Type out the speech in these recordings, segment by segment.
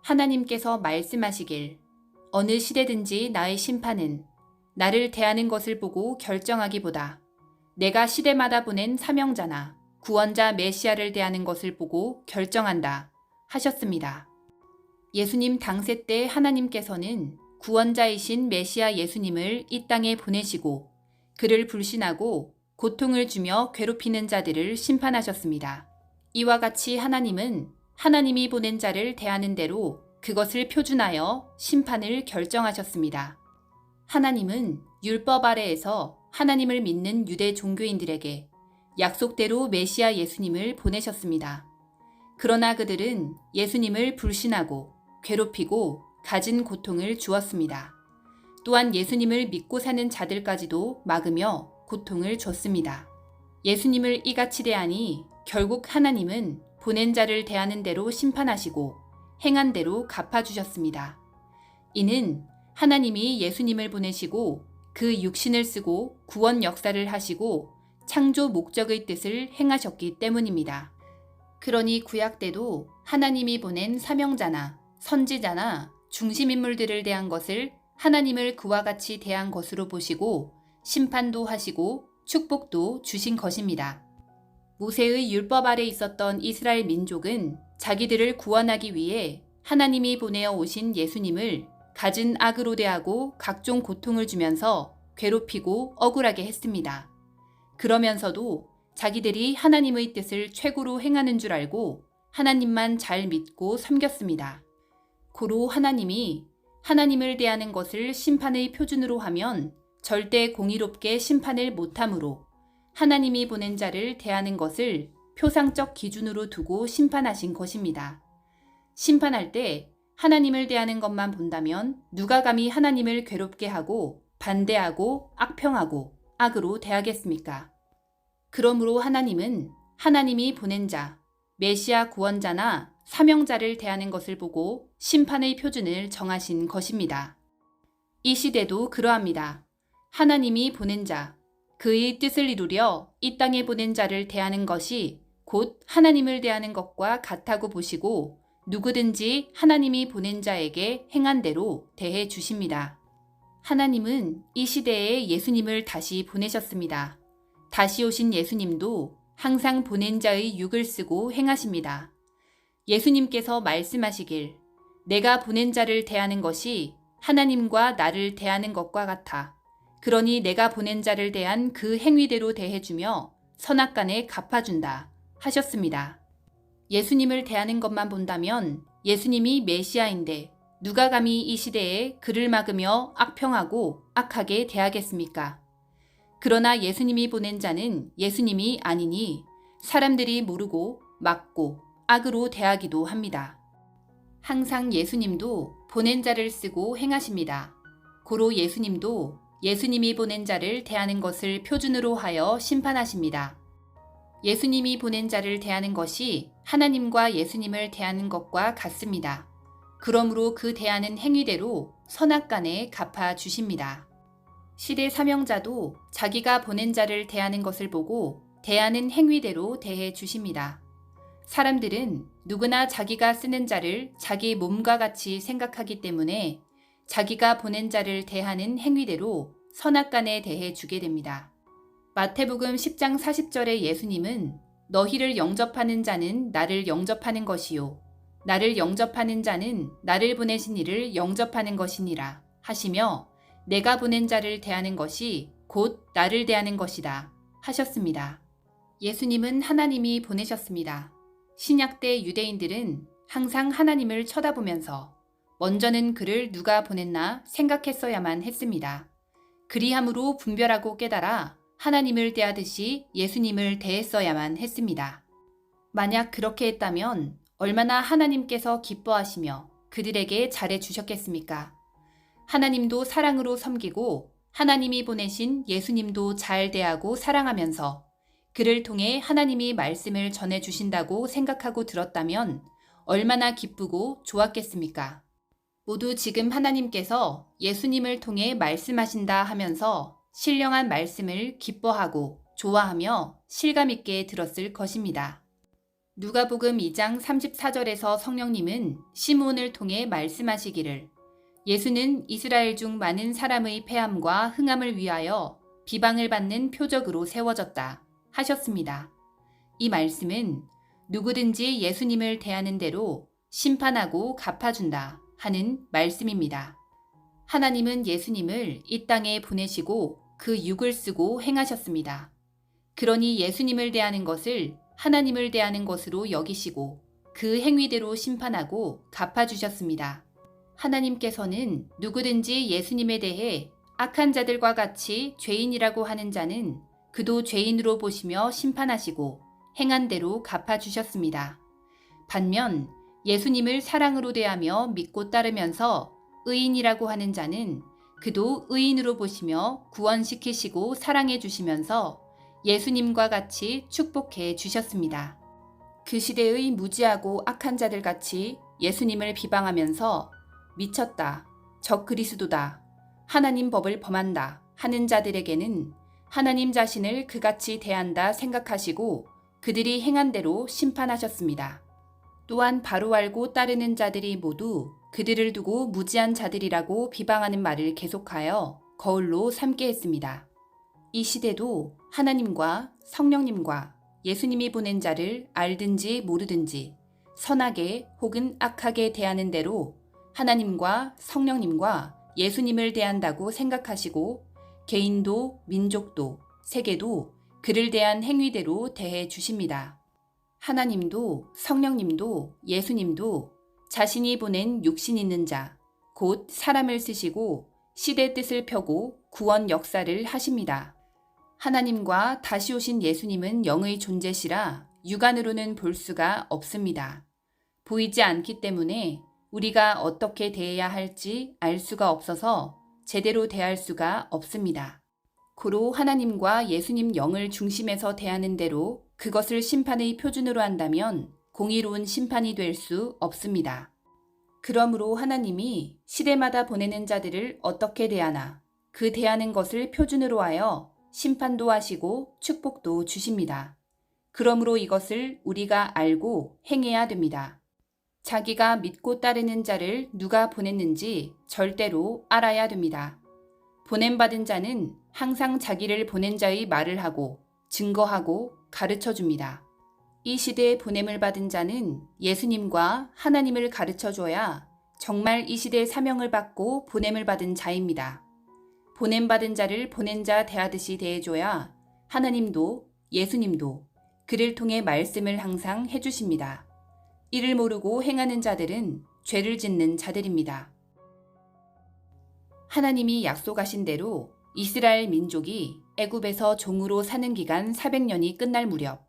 하나님께서 말씀하시길 어느 시대든지 나의 심판은 나를 대하는 것을 보고 결정하기보다 내가 시대마다 보낸 사명자나 구원자 메시아를 대하는 것을 보고 결정한다 하셨습니다. 예수님 당세 때 하나님께서는 구원자이신 메시아 예수님을 이 땅에 보내시고 그를 불신하고 고통을 주며 괴롭히는 자들을 심판하셨습니다. 이와 같이 하나님은 하나님이 보낸 자를 대하는 대로 그것을 표준하여 심판을 결정하셨습니다. 하나님은 율법 아래에서 하나님을 믿는 유대 종교인들에게 약속대로 메시아 예수님을 보내셨습니다. 그러나 그들은 예수님을 불신하고 괴롭히고 가진 고통을 주었습니다. 또한 예수님을 믿고 사는 자들까지도 막으며 고통을 줬습니다. 예수님을 이같이 대하니 결국 하나님은 보낸 자를 대하는 대로 심판하시고 행한 대로 갚아주셨습니다. 이는 하나님이 예수님을 보내시고 그 육신을 쓰고 구원 역사를 하시고 창조 목적의 뜻을 행하셨기 때문입니다. 그러니 구약 때도 하나님이 보낸 사명자나 선지자나 중심인물들을 대한 것을 하나님을 그와 같이 대한 것으로 보시고 심판도 하시고 축복도 주신 것입니다. 모세의 율법 아래 있었던 이스라엘 민족은 자기들을 구원하기 위해 하나님이 보내어 오신 예수님을 갖은 악으로 대하고 각종 고통을 주면서 괴롭히고 억울하게 했습니다. 그러면서도 자기들이 하나님의 뜻을 최고로 행하는 줄 알고 하나님만 잘 믿고 섬겼습니다. 고로 하나님이 하나님을 대하는 것을 심판의 표준으로 하면 절대 공의롭게 심판을 못하므로 하나님이 보낸 자를 대하는 것을 표상적 기준으로 두고 심판하신 것입니다. 심판할 때 하나님을 대하는 것만 본다면 누가 감히 하나님을 괴롭게 하고 반대하고 악평하고 악으로 대하겠습니까? 그러므로 하나님은 하나님이 보낸 자, 메시아 구원자나 사명자를 대하는 것을 보고 심판의 표준을 정하신 것입니다. 이 시대도 그러합니다. 하나님이 보낸 자, 그의 뜻을 이루려 이 땅에 보낸 자를 대하는 것이 곧 하나님을 대하는 것과 같다고 보시고 누구든지 하나님이 보낸 자에게 행한 대로 대해 주십니다. 하나님은 이 시대에 예수님을 다시 보내셨습니다. 다시 오신 예수님도 항상 보낸 자의 육을 쓰고 행하십니다. 예수님께서 말씀하시길 내가 보낸 자를 대하는 것이 하나님과 나를 대하는 것과 같아. 그러니 내가 보낸 자를 대한 그 행위대로 대해주며 선악간에 갚아준다 하셨습니다. 예수님을 대하는 것만 본다면 예수님이 메시아인데 누가 감히 이 시대에 그를 막으며 악평하고 악하게 대하겠습니까? 그러나 예수님이 보낸 자는 예수님이 아니니 사람들이 모르고 막고 악으로 대하기도 합니다. 항상 예수님도 보낸 자를 쓰고 행하십니다. 고로 예수님도 예수님이 보낸 자를 대하는 것을 표준으로 하여 심판하십니다. 예수님이 보낸 자를 대하는 것이 하나님과 예수님을 대하는 것과 같습니다. 그러므로 그 대하는 행위대로 선악간에 갚아주십니다. 시대 사명자도 자기가 보낸 자를 대하는 것을 보고 대하는 행위대로 대해 주십니다. 사람들은 누구나 자기가 쓰는 자를 자기 몸과 같이 생각하기 때문에 자기가 보낸 자를 대하는 행위대로 선악간에 대해 주게 됩니다. 마태복음 10장 40절에 예수님은 너희를 영접하는 자는 나를 영접하는 것이요 나를 영접하는 자는 나를 보내신 이를 영접하는 것이니라 하시며 내가 보낸 자를 대하는 것이 곧 나를 대하는 것이다 하셨습니다. 예수님은 하나님이 보내셨습니다. 신약 때 유대인들은 항상 하나님을 쳐다보면서 먼저는 그를 누가 보냈나 생각했어야만 했습니다. 그리함으로 분별하고 깨달아 하나님을 대하듯이 예수님을 대했어야만 했습니다. 만약 그렇게 했다면 얼마나 하나님께서 기뻐하시며 그들에게 잘해 주셨겠습니까? 하나님도 사랑으로 섬기고 하나님이 보내신 예수님도 잘 대하고 사랑하면서 그를 통해 하나님이 말씀을 전해 주신다고 생각하고 들었다면 얼마나 기쁘고 좋았겠습니까? 모두 지금 하나님께서 예수님을 통해 말씀하신다 하면서 신령한 말씀을 기뻐하고 좋아하며 실감 있게 들었을 것입니다. 누가복음 2장 34절에서 성령님은 시므온을 통해 말씀하시기를 예수는 이스라엘 중 많은 사람의 패함과 흥함을 위하여 비방을 받는 표적으로 세워졌다 하셨습니다. 이 말씀은 누구든지 예수님을 대하는 대로 심판하고 갚아준다 하는 말씀입니다. 하나님은 예수님을 이 땅에 보내시고 그 육을 쓰고 행하셨습니다. 그러니 예수님을 대하는 것을 하나님을 대하는 것으로 여기시고 그 행위대로 심판하고 갚아주셨습니다. 하나님께서는 누구든지 예수님에 대해 악한 자들과 같이 죄인이라고 하는 자는 그도 죄인으로 보시며 심판하시고 행한 대로 갚아주셨습니다. 반면 예수님을 사랑으로 대하며 믿고 따르면서 의인이라고 하는 자는 그도 의인으로 보시며 구원시키시고 사랑해 주시면서 예수님과 같이 축복해 주셨습니다. 그 시대의 무지하고 악한 자들 같이 예수님을 비방하면서 미쳤다, 적그리스도다, 하나님 법을 범한다 하는 자들에게는 하나님 자신을 그같이 대한다 생각하시고 그들이 행한 대로 심판하셨습니다. 또한 바로 알고 따르는 자들이 모두 그들을 두고 무지한 자들이라고 비방하는 말을 계속하여 거울로 삼게 했습니다. 이 시대도 하나님과 성령님과 예수님이 보낸 자를 알든지 모르든지 선하게 혹은 악하게 대하는 대로 하나님과 성령님과 예수님을 대한다고 생각하시고 개인도 민족도 세계도 그를 대한 행위대로 대해 주십니다. 하나님도 성령님도 예수님도 자신이 보낸 육신 있는 자, 곧 사람을 쓰시고 시대 뜻을 펴고 구원 역사를 하십니다. 하나님과 다시 오신 예수님은 영의 존재시라 육안으로는 볼 수가 없습니다. 보이지 않기 때문에 우리가 어떻게 대해야 할지 알 수가 없어서 제대로 대할 수가 없습니다. 고로 하나님과 예수님 영을 중심에서 대하는 대로 그것을 심판의 표준으로 한다면 공의로운 심판이 될 수 없습니다. 그러므로 하나님이 시대마다 보내는 자들을 어떻게 대하나 그 대하는 것을 표준으로 하여 심판도 하시고 축복도 주십니다. 그러므로 이것을 우리가 알고 행해야 됩니다. 자기가 믿고 따르는 자를 누가 보냈는지 절대로 알아야 됩니다. 보냄받은 자는 항상 자기를 보낸 자의 말을 하고 증거하고 가르쳐 줍니다. 이 시대에 보냄을 받은 자는 예수님과 하나님을 가르쳐 줘야 정말 이 시대의 사명을 받고 보냄을 받은 자입니다. 보냄받은 자를 보낸 자 대하듯이 대해줘야 하나님도 예수님도 그를 통해 말씀을 항상 해주십니다. 이를 모르고 행하는 자들은 죄를 짓는 자들입니다. 하나님이 약속하신 대로 이스라엘 민족이 애굽에서 종으로 사는 기간 400년이 끝날 무렵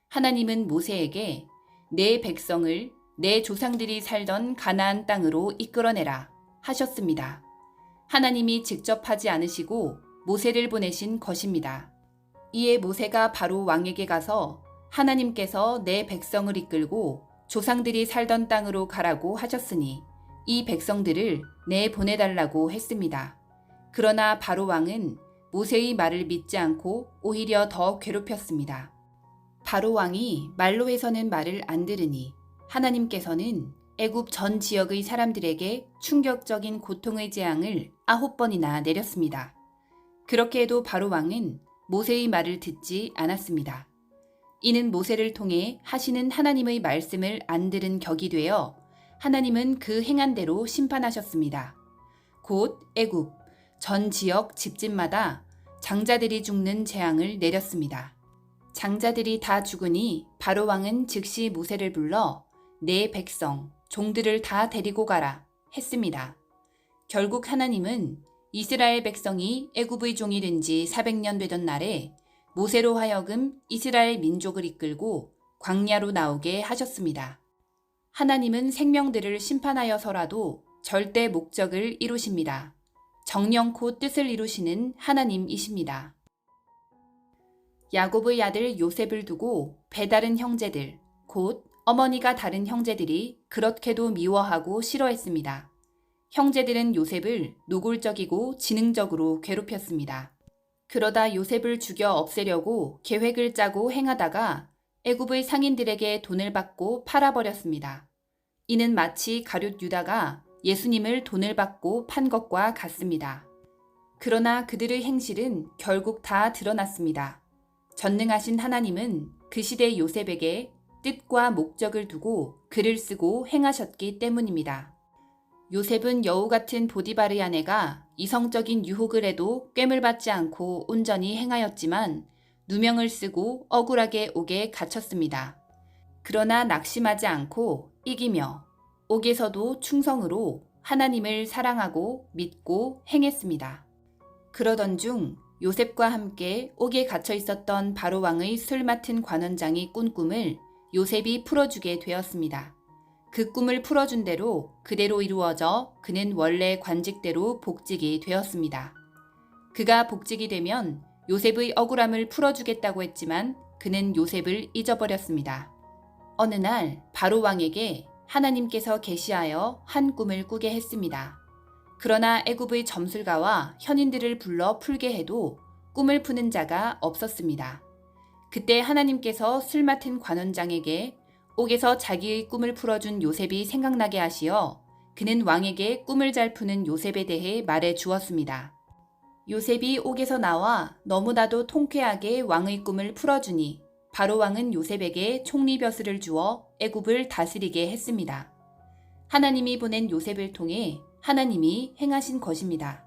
하나님은 모세에게 내 백성을 내 조상들이 살던 가나안 땅으로 이끌어내라 하셨습니다. 하나님이 직접 하지 않으시고 모세를 보내신 것입니다. 이에 모세가 바로 왕에게 가서 하나님께서 내 백성을 이끌고 조상들이 살던 땅으로 가라고 하셨으니 이 백성들을 내 보내달라고 했습니다. 그러나 바로 왕은 모세의 말을 믿지 않고 오히려 더 괴롭혔습니다. 바로 왕이 말로 해서는 말을 안 들으니 하나님께서는 애굽 전 지역의 사람들에게 충격적인 고통의 재앙을 9번이나 내렸습니다. 그렇게 해도 바로 왕은 모세의 말을 듣지 않았습니다. 이는 모세를 통해 하시는 하나님의 말씀을 안 들은 격이 되어 하나님은 그 행한 대로 심판하셨습니다. 곧 애굽 전 지역 집집마다 장자들이 죽는 재앙을 내렸습니다. 장자들이 다 죽으니 바로 왕은 즉시 모세를 불러 내 백성 종들을 다 데리고 가라 했습니다. 결국 하나님은 이스라엘 백성이 애굽의 종이 된 지 400년 되던 날에 모세로 하여금 이스라엘 민족을 이끌고 광야로 나오게 하셨습니다. 하나님은 생명들을 심판하여서라도 절대 목적을 이루십니다. 정령코 뜻을 이루시는 하나님이십니다. 야곱의 아들 요셉을 두고 배다른 형제들, 곧 어머니가 다른 형제들이 그렇게도 미워하고 싫어했습니다. 형제들은 요셉을 노골적이고 지능적으로 괴롭혔습니다. 그러다 요셉을 죽여 없애려고 계획을 짜고 행하다가 애굽의 상인들에게 돈을 받고 팔아버렸습니다. 이는 마치 가룟 유다가 예수님을 돈을 받고 판 것과 같습니다. 그러나 그들의 행실은 결국 다 드러났습니다. 전능하신 하나님은 그 시대 요셉에게 뜻과 목적을 두고 글을 쓰고 행하셨기 때문입니다. 요셉은 여우 같은 보디바르의 아내가 이성적인 유혹을 해도 꿰물 받지 않고 온전히 행하였지만 누명을 쓰고 억울하게 옥에 갇혔습니다. 그러나 낙심하지 않고 이기며 옥에서도 충성으로 하나님을 사랑하고 믿고 행했습니다. 그러던 중 요셉과 함께 옥에 갇혀 있었던 바로 왕의 술 맡은 관원장이 꾼 꿈을 요셉이 풀어주게 되었습니다. 그 꿈을 풀어준 대로 그대로 이루어져 그는 원래 관직대로 복직이 되었습니다. 그가 복직이 되면 요셉의 억울함을 풀어주겠다고 했지만 그는 요셉을 잊어버렸습니다. 어느 날 바로 왕에게 하나님께서 계시하여 한 꿈을 꾸게 했습니다. 그러나 애굽의 점술가와 현인들을 불러 풀게 해도 꿈을 푸는 자가 없었습니다. 그때 하나님께서 술 맡은 관원장에게 옥에서 자기의 꿈을 풀어준 요셉이 생각나게 하시어 그는 왕에게 꿈을 잘 푸는 요셉에 대해 말해 주었습니다. 요셉이 옥에서 나와 너무나도 통쾌하게 왕의 꿈을 풀어주니 바로 왕은 요셉에게 총리벼슬을 주어 애굽을 다스리게 했습니다. 하나님이 보낸 요셉을 통해 하나님이 행하신 것입니다.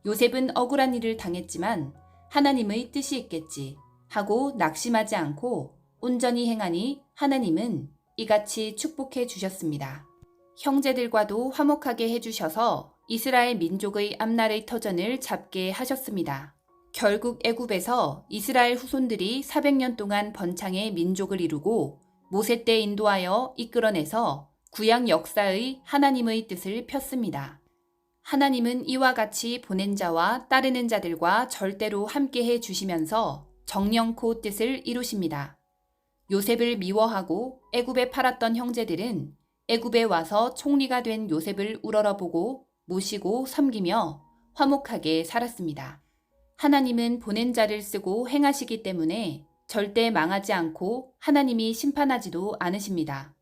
요셉은 억울한 일을 당했지만 하나님의 뜻이 있겠지 하고 낙심하지 않고 온전히 행하니 하나님은 이같이 축복해 주셨습니다. 형제들과도 화목하게 해주셔서 이스라엘 민족의 앞날의 터전을 잡게 하셨습니다. 결국 애굽에서 이스라엘 후손들이 400년 동안 번창의 민족을 이루고 모세 때 인도하여 이끌어내서 구약 역사의 하나님의 뜻을 폈습니다. 하나님은 이와 같이 보낸 자와 따르는 자들과 절대로 함께해 주시면서 정령코 뜻을 이루십니다. 요셉을 미워하고 애굽에 팔았던 형제들은 애굽에 와서 총리가 된 요셉을 우러러보고 모시고 섬기며 화목하게 살았습니다. 하나님은 보낸 자를 쓰고 행하시기 때문에 절대 망하지 않고 하나님이 심판하지도 않으십니다.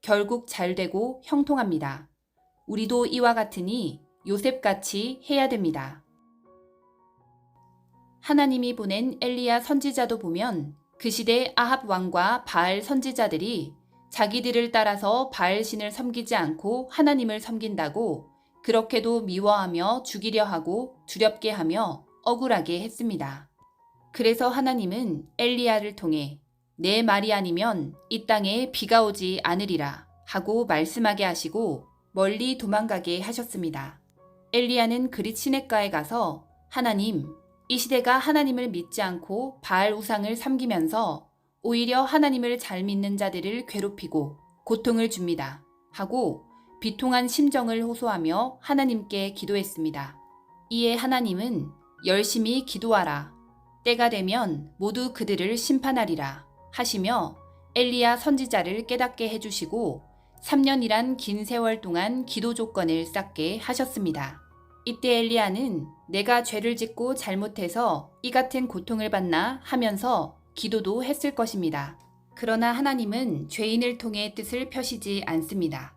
결국 잘되고 형통합니다. 우리도 이와 같으니 요셉같이 해야 됩니다. 하나님이 보낸 엘리야 선지자도 보면 그 시대 아합 왕과 바알 선지자들이 자기들을 따라서 바알 신을 섬기지 않고 하나님을 섬긴다고 그렇게도 미워하며 죽이려 하고 두렵게 하며 억울하게 했습니다. 그래서 하나님은 엘리야를 통해 내 말이 아니면 이 땅에 비가 오지 않으리라 하고 말씀하게 하시고 멀리 도망가게 하셨습니다. 엘리야는 그릿 시냇가에 가서 하나님, 이 시대가 하나님을 믿지 않고 바알 우상을 섬기면서 오히려 하나님을 잘 믿는 자들을 괴롭히고 고통을 줍니다 하고 비통한 심정을 호소하며 하나님께 기도했습니다. 이에 하나님은 열심히 기도하라. 때가 되면 모두 그들을 심판하리라 하시며 엘리야 선지자를 깨닫게 해주시고 3년이란 긴 세월 동안 기도 조건을 쌓게 하셨습니다. 이때 엘리야는 내가 죄를 짓고 잘못해서 이 같은 고통을 받나 하면서 기도도 했을 것입니다. 그러나 하나님은 죄인을 통해 뜻을 펴시지 않습니다.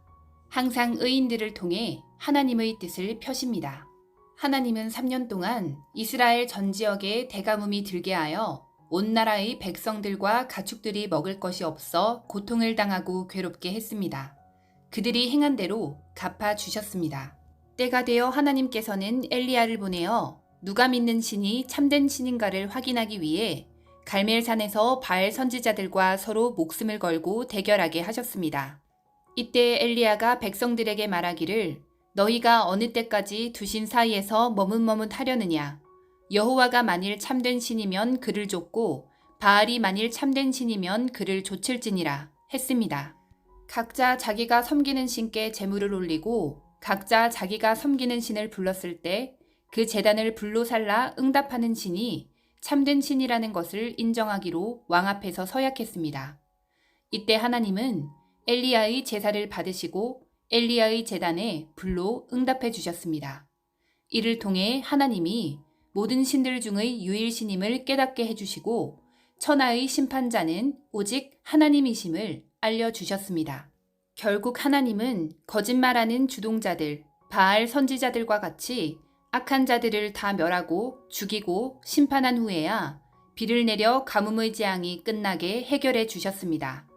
항상 의인들을 통해 하나님의 뜻을 펴십니다. 하나님은 3년 동안 이스라엘 전 지역에 대가뭄이 들게 하여 온 나라의 백성들과 가축들이 먹을 것이 없어 고통을 당하고 괴롭게 했습니다. 그들이 행한 대로 갚아주셨습니다. 때가 되어 하나님께서는 엘리야를 보내어 누가 믿는 신이 참된 신인가를 확인하기 위해 갈멜산에서 바알 선지자들과 서로 목숨을 걸고 대결하게 하셨습니다. 이때 엘리야가 백성들에게 말하기를 너희가 어느 때까지 두 신 사이에서 머뭇머뭇하려느냐. 여호와가 만일 참된 신이면 그를 좇고 바알이 만일 참된 신이면 그를 좇을지니라 했습니다. 각자 자기가 섬기는 신께 제물을 올리고 각자 자기가 섬기는 신을 불렀을 때 그 제단을 불로 살라 응답하는 신이 참된 신이라는 것을 인정하기로 왕 앞에서 서약했습니다. 이때 하나님은 엘리야의 제사를 받으시고 엘리야의 제단에 불로 응답해 주셨습니다. 이를 통해 하나님이 모든 신들 중의 유일신임을 깨닫게 해주시고 천하의 심판자는 오직 하나님이심을 알려주셨습니다. 결국 하나님은 거짓말하는 주동자들, 바알 선지자들과 같이 악한 자들을 다 멸하고 죽이고 심판한 후에야 비를 내려 가뭄의 재앙이 끝나게 해결해 주셨습니다.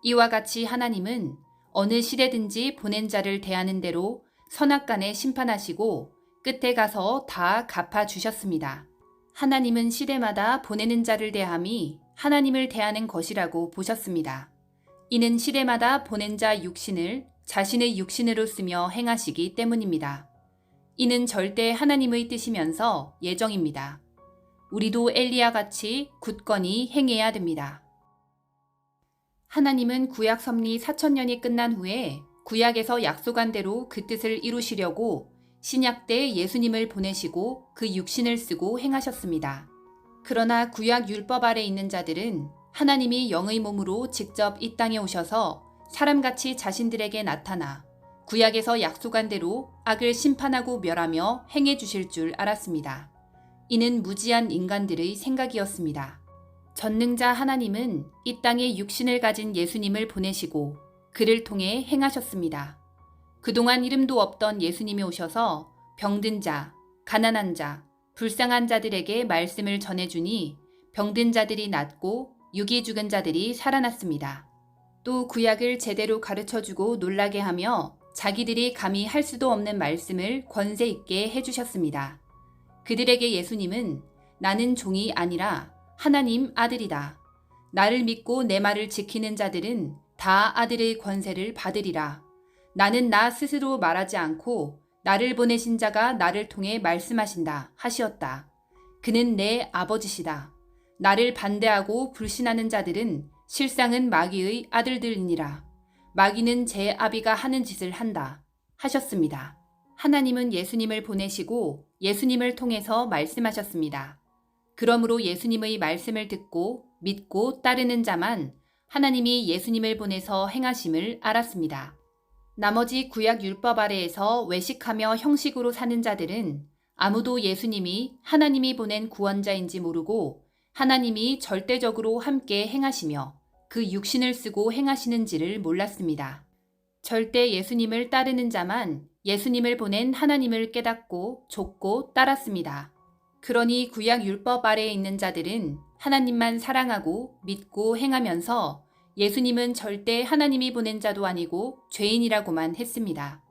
이와 같이 하나님은 어느 시대든지 보낸 자를 대하는 대로 선악간에 심판하시고 끝에 가서 다 갚아주셨습니다. 하나님은 시대마다 보내는 자를 대함이 하나님을 대하는 것이라고 보셨습니다. 이는 시대마다 보낸 자 육신을 자신의 육신으로 쓰며 행하시기 때문입니다. 이는 절대 하나님의 뜻이면서 예정입니다. 우리도 엘리야 같이 굳건히 행해야 됩니다. 하나님은 구약 섭리 4,000년이 끝난 후에 구약에서 약속한 대로 그 뜻을 이루시려고 신약 때 예수님을 보내시고 그 육신을 쓰고 행하셨습니다. 그러나 구약 율법 아래 있는 자들은 하나님이 영의 몸으로 직접 이 땅에 오셔서 사람같이 자신들에게 나타나 구약에서 약속한 대로 악을 심판하고 멸하며 행해 주실 줄 알았습니다. 이는 무지한 인간들의 생각이었습니다. 전능자 하나님은 이 땅에 육신을 가진 예수님을 보내시고 그를 통해 행하셨습니다. 그동안 이름도 없던 예수님이 오셔서 병든 자, 가난한 자, 불쌍한 자들에게 말씀을 전해주니 병든 자들이 낫고 육이 죽은 자들이 살아났습니다. 또 구약을 제대로 가르쳐주고 놀라게 하며 자기들이 감히 할 수도 없는 말씀을 권세 있게 해주셨습니다. 그들에게 예수님은 나는 종이 아니라 하나님 아들이다. 나를 믿고 내 말을 지키는 자들은 다 아들의 권세를 받으리라. 나는 나 스스로 말하지 않고 나를 보내신 자가 나를 통해 말씀하신다 하시었다. 그는 내 아버지시다. 나를 반대하고 불신하는 자들은 실상은 마귀의 아들들이니라. 마귀는 제 아비가 하는 짓을 한다 하셨습니다. 하나님은 예수님을 보내시고 예수님을 통해서 말씀하셨습니다. 그러므로 예수님의 말씀을 듣고 믿고 따르는 자만 하나님이 예수님을 보내서 행하심을 알았습니다. 나머지 구약 율법 아래에서 외식하며 형식으로 사는 자들은 아무도 예수님이 하나님이 보낸 구원자인지 모르고 하나님이 절대적으로 함께 행하시며 그 육신을 쓰고 행하시는지를 몰랐습니다. 절대 예수님을 따르는 자만 예수님을 보낸 하나님을 깨닫고 좇고 따랐습니다. 그러니 구약 율법 아래에 있는 자들은 하나님만 사랑하고 믿고 행하면서 예수님은 절대 하나님이 보낸 자도 아니고 죄인이라고만 했습니다.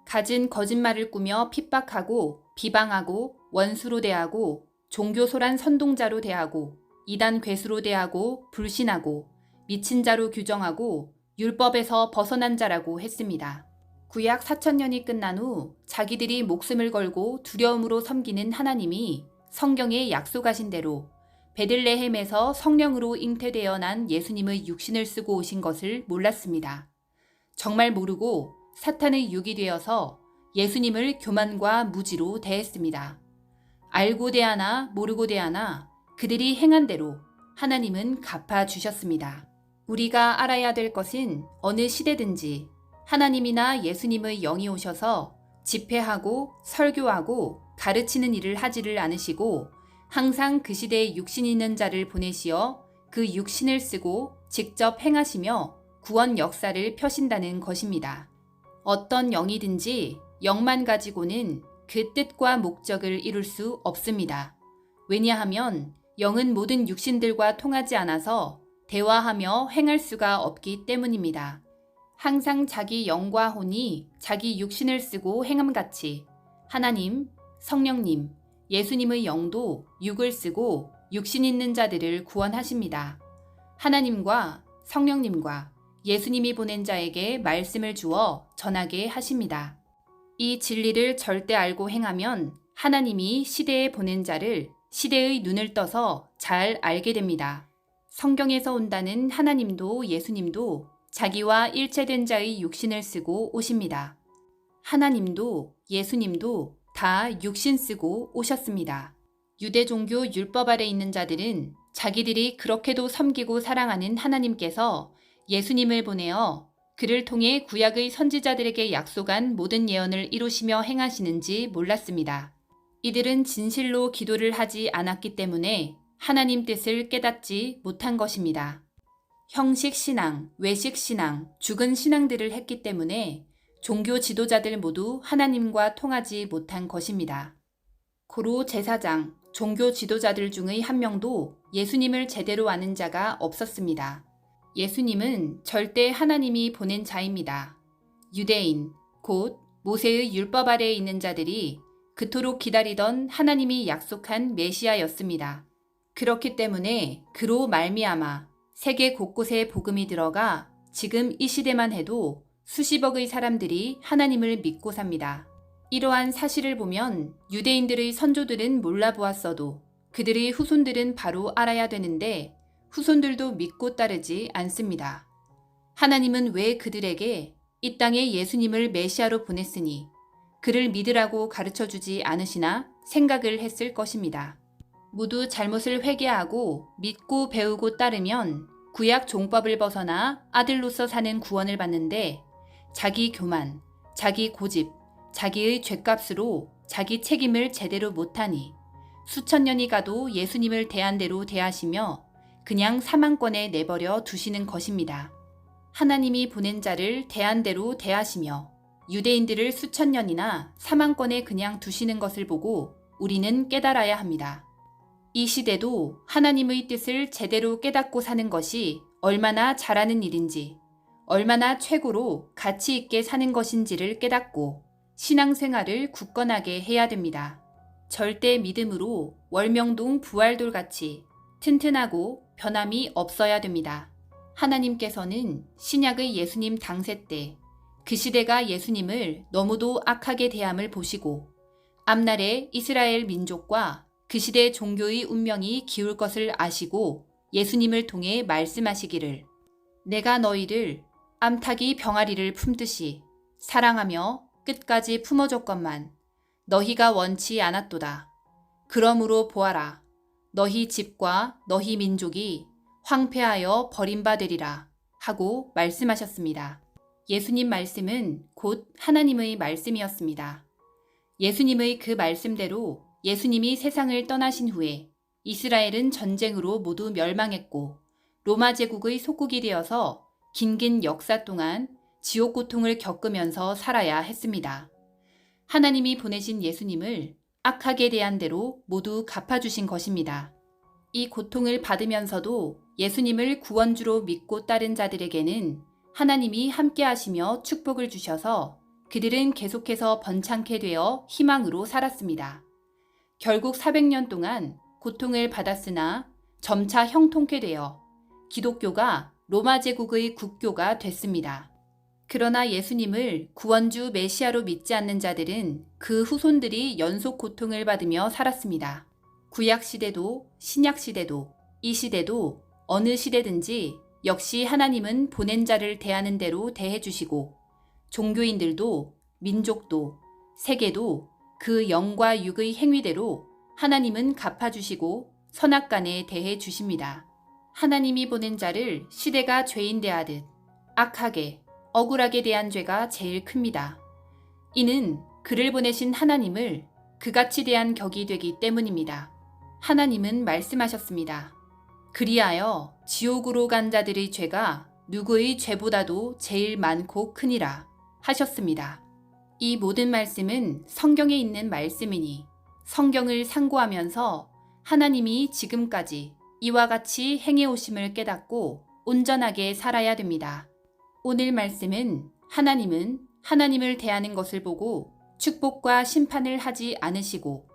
갖은 거짓말을 꾸며 핍박하고 비방하고 원수로 대하고 종교소란 선동자로 대하고 이단 괴수로 대하고 불신하고 미친 자로 규정하고 율법에서 벗어난 자라고 했습니다. 구약 4,000년이 끝난 후 자기들이 목숨을 걸고 두려움으로 섬기는 하나님이 성경에 약속하신 대로 베들레헴에서 성령으로 잉태되어 난 예수님의 육신을 쓰고 오신 것을 몰랐습니다. 정말 모르고 사탄의 육이 되어서 예수님을 교만과 무지로 대했습니다. 알고 대하나 모르고 대하나 그들이 행한 대로 하나님은 갚아주셨습니다. 우리가 알아야 될 것은 어느 시대든지 하나님이나 예수님의 영이 오셔서 집회하고 설교하고 가르치는 일을 하지를 않으시고 항상 그 시대에 육신 있는 자를 보내시어 그 육신을 쓰고 직접 행하시며 구원 역사를 펴신다는 것입니다. 어떤 영이든지 영만 가지고는 그 뜻과 목적을 이룰 수 없습니다. 왜냐하면 영은 모든 육신들과 통하지 않아서 대화하며 행할 수가 없기 때문입니다. 항상 자기 영과 혼이 자기 육신을 쓰고 행함같이 하나님, 성령님, 예수님의 영도 육을 쓰고 육신 있는 자들을 구원하십니다. 하나님과 성령님과 예수님이 보낸 자에게 말씀을 주어 전하게 하십니다. 이 진리를 절대 알고 행하면 하나님이 시대에 보낸 자를 시대의 눈을 떠서 잘 알게 됩니다. 성경에서 온다는 하나님도 예수님도 자기와 일체된 자의 육신을 쓰고 오십니다. 하나님도 예수님도 다 육신 쓰고 오셨습니다. 유대 종교 율법 아래 있는 자들은 자기들이 그렇게도 섬기고 사랑하는 하나님께서 예수님을 보내어 그를 통해 구약의 선지자들에게 약속한 모든 예언을 이루시며 행하시는지 몰랐습니다. 이들은 진실로 기도를 하지 않았기 때문에 하나님 뜻을 깨닫지 못한 것입니다. 형식 신앙, 외식 신앙, 죽은 신앙들을 했기 때문에 종교 지도자들 모두 하나님과 통하지 못한 것입니다. 고로 제사장, 종교 지도자들 중의 한 명도 예수님을 제대로 아는 자가 없었습니다. 예수님은 절대 하나님이 보낸 자입니다. 유대인, 곧 모세의 율법 아래에 있는 자들이 그토록 기다리던 하나님이 약속한 메시아였습니다. 그렇기 때문에 그로 말미암아 세계 곳곳에 복음이 들어가 지금 이 시대만 해도 수십억의 사람들이 하나님을 믿고 삽니다. 이러한 사실을 보면 유대인들의 선조들은 몰라보았어도 그들의 후손들은 바로 알아야 되는데 후손들도 믿고 따르지 않습니다. 하나님은 왜 그들에게 이 땅에 예수님을 메시아로 보냈으니 그를 믿으라고 가르쳐주지 않으시나 생각을 했을 것입니다. 모두 잘못을 회개하고 믿고 배우고 따르면 구약 종법을 벗어나 아들로서 사는 구원을 받는데 자기 교만, 자기 고집, 자기의 죗값으로 자기 책임을 제대로 못하니 수천 년이 가도 예수님을 대안대로 대하시며 그냥 사망권에 내버려 두시는 것입니다. 하나님이 보낸 자를 대안대로 대하시며 유대인들을 수천 년이나 사망권에 그냥 두시는 것을 보고 우리는 깨달아야 합니다. 이 시대도 하나님의 뜻을 제대로 깨닫고 사는 것이 얼마나 잘하는 일인지, 얼마나 최고로 가치 있게 사는 것인지를 깨닫고 신앙생활을 굳건하게 해야 됩니다. 절대 믿음으로 월명동 부활돌같이 튼튼하고 변함이 없어야 됩니다. 하나님께서는 신약의 예수님 당세 때 그 시대가 예수님을 너무도 악하게 대함을 보시고 앞날에 이스라엘 민족과 그 시대 종교의 운명이 기울 것을 아시고 예수님을 통해 말씀하시기를 내가 너희를 암탉이 병아리를 품듯이 사랑하며 끝까지 품어줬건만 너희가 원치 않았도다. 그러므로 보아라. 너희 집과 너희 민족이 황폐하여 버림받으리라 하고 말씀하셨습니다. 예수님 말씀은 곧 하나님의 말씀이었습니다. 예수님의 그 말씀대로 예수님이 세상을 떠나신 후에 이스라엘은 전쟁으로 모두 멸망했고 로마 제국의 속국이 되어서 긴긴 역사 동안 지옥 고통을 겪으면서 살아야 했습니다. 하나님이 보내신 예수님을 악하게 대한 대로 모두 갚아주신 것입니다. 이 고통을 받으면서도 예수님을 구원주로 믿고 따른 자들에게는 하나님이 함께 하시며 축복을 주셔서 그들은 계속해서 번창케 되어 희망으로 살았습니다. 결국 400년 동안 고통을 받았으나 점차 형통케 되어 기독교가 로마 제국의 국교가 됐습니다. 그러나 예수님을 구원주 메시아로 믿지 않는 자들은 그 후손들이 연속 고통을 받으며 살았습니다. 구약시대도 신약시대도 이 시대도 어느 시대든지 역시 하나님은 보낸 자를 대하는 대로 대해주시고 종교인들도 민족도 세계도 그 영과 육의 행위대로 하나님은 갚아주시고 선악간에 대해주십니다. 하나님이 보낸 자를 시대가 죄인 대하듯 악하게 억울하게 대한 죄가 제일 큽니다. 이는 그를 보내신 하나님을 그같이 대한 격이 되기 때문입니다. 하나님은 말씀하셨습니다. 그리하여 지옥으로 간 자들의 죄가 누구의 죄보다도 제일 많고 크니라 하셨습니다. 이 모든 말씀은 성경에 있는 말씀이니 성경을 상고하면서 하나님이 지금까지 이와 같이 행해오심을 깨닫고 온전하게 살아야 됩니다. 오늘 말씀은 하나님은 하나님을 대하는 것을 보고 축복과 심판을 하지 않으시고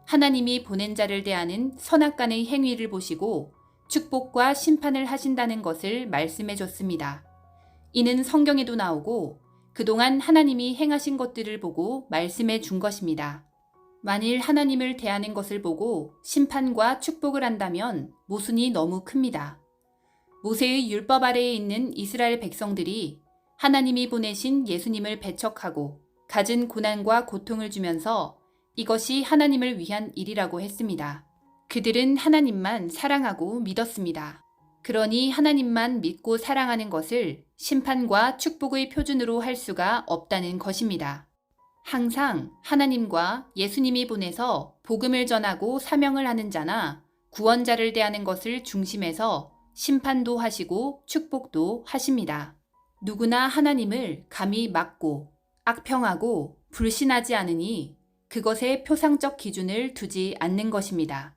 하나님이 보낸 자를 대하는 선악간의 행위를 보시고 축복과 심판을 하신다는 것을 말씀해 줬습니다. 이는 성경에도 나오고 그동안 하나님이 행하신 것들을 보고 말씀해 준 것입니다. 만일 하나님을 대하는 것을 보고 심판과 축복을 한다면 모순이 너무 큽니다. 모세의 율법 아래에 있는 이스라엘 백성들이 하나님이 보내신 예수님을 배척하고 갖은 고난과 고통을 주면서 이것이 하나님을 위한 일이라고 했습니다. 그들은 하나님만 사랑하고 믿었습니다. 그러니 하나님만 믿고 사랑하는 것을 심판과 축복의 표준으로 할 수가 없다는 것입니다. 항상 하나님과 예수님이 보내서 복음을 전하고 사명을 하는 자나 구원자를 대하는 것을 중심에서 심판도 하시고 축복도 하십니다. 누구나 하나님을 감히 막고 악평하고 불신하지 않으니 그것에 표상적 기준을 두지 않는 것입니다.